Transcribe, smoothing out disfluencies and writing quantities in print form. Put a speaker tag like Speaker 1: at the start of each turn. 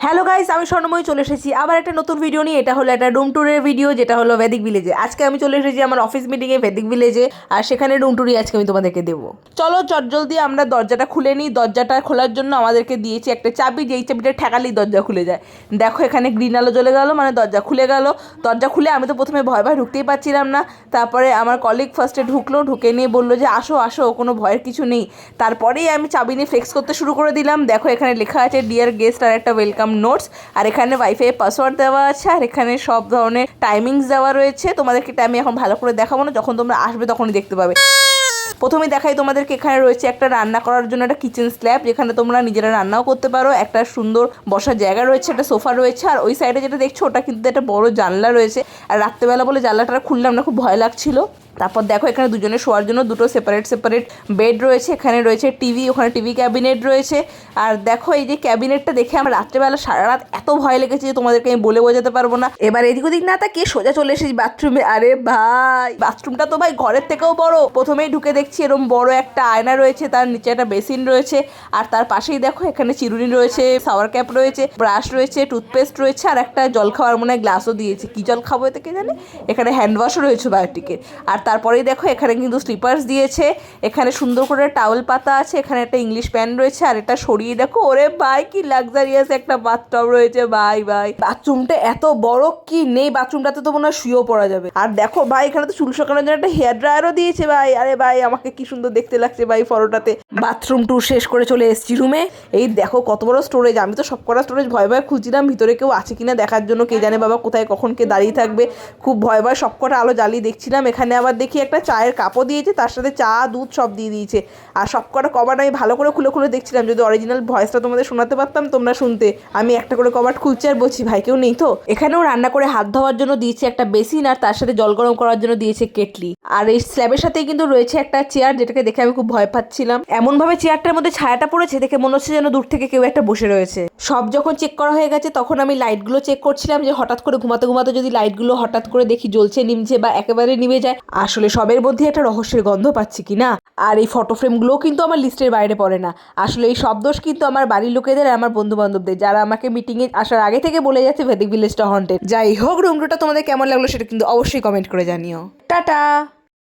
Speaker 1: Hello guys, আমি স্বর্ণময়ী চলে এসেছি আবার একটা নতুন ভিডিও নিয়ে। এটা হলো একটা রুম ট্যুরের ভিডিও, যেটা হলো ভেদিক ভিলেজে। আজকে আমি চলে এসেছি আমার অফিস মিটিংয়ে ভেদিক ভিলেজে, আর সেখানে রুম ট্যুরই আজকে আমি তোমাদেরকে দেবো। চলো চটজলদি আমরা দরজাটা খুলে নিই। দরজাটা খোলার জন্য আমাদেরকে দিয়েছে একটা চাবি, যেই চাবিটা ঠেকালেই দরজা খুলে যায়। দেখো এখানে গ্রিন আলো জ্বলে গেল, মানে দরজা খুলে গেল। দরজা খুলে আমি তো প্রথমে ভয় ভয় ঢুকতেই পারছিলাম না। তারপরে আমার কলিগ ফার্স্টে ঢুকলো, ঢুকে নিয়ে বললো যে আসো আসো, কোনো ভয়ের কিছু নেই। তারপরেই আমি চাবি নিয়ে ফ্লেক্স করতে শুরু করে দিলাম। দেখো এখানে লেখা আছে ডিয়ার গেস্ট আর একটা ওয়েলকাম নোটস, আর এখানে ওয়াইফাই পাসওয়ার্ড দেওয়া আছে, আর এখানে সব ধরনের টাইমিংস দেওয়া রয়েছে। তোমাদেরকে এটা আমি এখন ভালো করে দেখাবো না, যখন তোমরা আসবে তখনই দেখতে পাবে। প্রথমে দেখাই তোমাদেরকে, এখানে রয়েছে একটা রান্না করার জন্য একটা কিচেন স্ল্যাব, যেখানে তোমরা নিজেরা রান্নাও করতে পারো। একটা সুন্দর বসার জায়গা রয়েছে, একটা সোফা রয়েছে, আর ওই সাইডে যেটা দেখছো ওটা কিন্তু একটা বড় জানলা রয়েছে। আর রাত্রেবেলা বলে জানলাটা খুললাম না, খুব ভয় লাগছিল। তারপর দেখো এখানে দুজনে শোয়ার জন্য দুটো সেপারেট সেপারেট বেড রয়েছে। এখানে রয়েছে টিভি, ওখানে টিভি ক্যাবিনেট রয়েছে। আর দেখো এই যে ক্যাবিনেটটা দেখে আমার রাত্রেবেলা সারা রাত এত ভয় লেগেছে যে তোমাদেরকে আমি বলে বোঝাতে পারবো না। এবার এদিক ওদিক না তাকিয়ে সোজা চলে এসেছি বাথরুমে। আরে ভাই, বাথরুমটা তো ভাই ঘরের থেকেও বড়। প্রথমেই ঢুকে দেখছি এরকম বড় একটা আয়না রয়েছে, তার নিচে একটা বেসিন রয়েছে, আর তার পাশেই দেখো এখানে চিরুনি রয়েছে, শাওয়ার ক্যাপ রয়েছে, ব্রাশ রয়েছে, টুথপেস্ট রয়েছে, আর একটা জল খাওয়ার মনে হয় গ্লাসও দিয়েছে। কি জল খাবো এতে কে জানে। এখানে হ্যান্ড ওয়াশও রয়েছে বায়োটিকের। আর তারপরেই দেখো এখানে কিন্তু স্লিপার্স দিয়েছে, এখানে সুন্দর করে টাওয়েল পাতা আছে, এখানে একটা ইংলিশ প্যান রয়েছে, আর এটা সরিয়ে দেখো, ওরে ভাই কি লাক্সারিয়াস একটা বাথটব রয়েছে। ভাই ভাই বাথরুমটা এত বড় কি নেই, বাথরুমটাতে তো মনে হয় শুয়েও পড়া যাবে। আর দেখো ভাই এখানে তো চুল শুকানোর জন্য একটা হেয়ার ড্রায়ারও দিয়েছে ভাই। আরে ভাই আমাকে কি সুন্দর দেখতে লাগছে ভাই ফটোটাতে। বাথরুম ট্যুর শেষ করে চলে এসেছি রুমে। এই দেখো কত বড় স্টোরেজ। আমি তো সবকটা স্টোরেজ ভয় ভয় খুঁজছিলাম ভিতরে কেউ আছে কিনা দেখার জন্য। কে জানে বাবা কোথায় কখন কে দাঁড়িয়ে থাকবে, খুব ভয় ভয় সবকটা আলো জ্বালিয়ে দেখছিলাম। এখানে আবার দেখি একটা চায়ের কাপও দিয়েছে, তার সাথে চা দুধ সব দিয়ে দিয়েছে। আর সবকটা কবাট আমি ভালো করে খুলে খুলে দেখছিলাম, যদি অরিজিনাল ভয়েসটা তোমাদের শোনাতে পারতাম তোমরা শুনতে। আমি একটা করে কবাট খুলছি আর বলছি ভাই কেউ নেই তো। এখানেও রান্না করে হাত ধোয়ার জন্য দিয়েছে একটা বেসিন, আর তার সাথে জল গরম করার জন্য দিয়েছে কেটলি। আর এই স্ল্যাবের সাথেই কিন্তু রয়েছে একটা চেয়ার, যেটাকে দেখে আমি খুব ভয় পাচ্ছিলাম। এমন ভাবে চেয়ারটার মধ্যে ছায়াটা পড়েছে, দেখে মনে হচ্ছে যেন দূর থেকে কেউ একটা বসে রয়েছে। সব যখন চেক করা হয়ে গেছে তখন আমি লাইটগুলো চেক করছিলাম, যে হঠাৎ করে ঘুমাতে ঘুমাতে যদি লাইটগুলো হঠাৎ করে দেখি জ্বলছে নিমছে বা একেবারে নিভে যায়, আসলে সবের মধ্যে একটা রহস্যের গন্ধ পাচ্ছি কিনা। আর এই ফটো ফ্রেমগুলোও কিন্তু আমার লিস্টের বাইরে পড়ে না। আসলে এই সব দোষ কিন্তু আমার বাড়ির লোকেদের আর আমার বন্ধু বান্ধবদের, যারা আমাকে মিটিংয়ে আসার আগে থেকে বলে যাচ্ছে ভেদিক ভিলেজটা হন্টেড। যাই হোক, রুম টুরটা তোমাদের কেমন লাগলো সেটা কিন্তু অবশ্যই কমেন্ট করে জানিও। টাটা।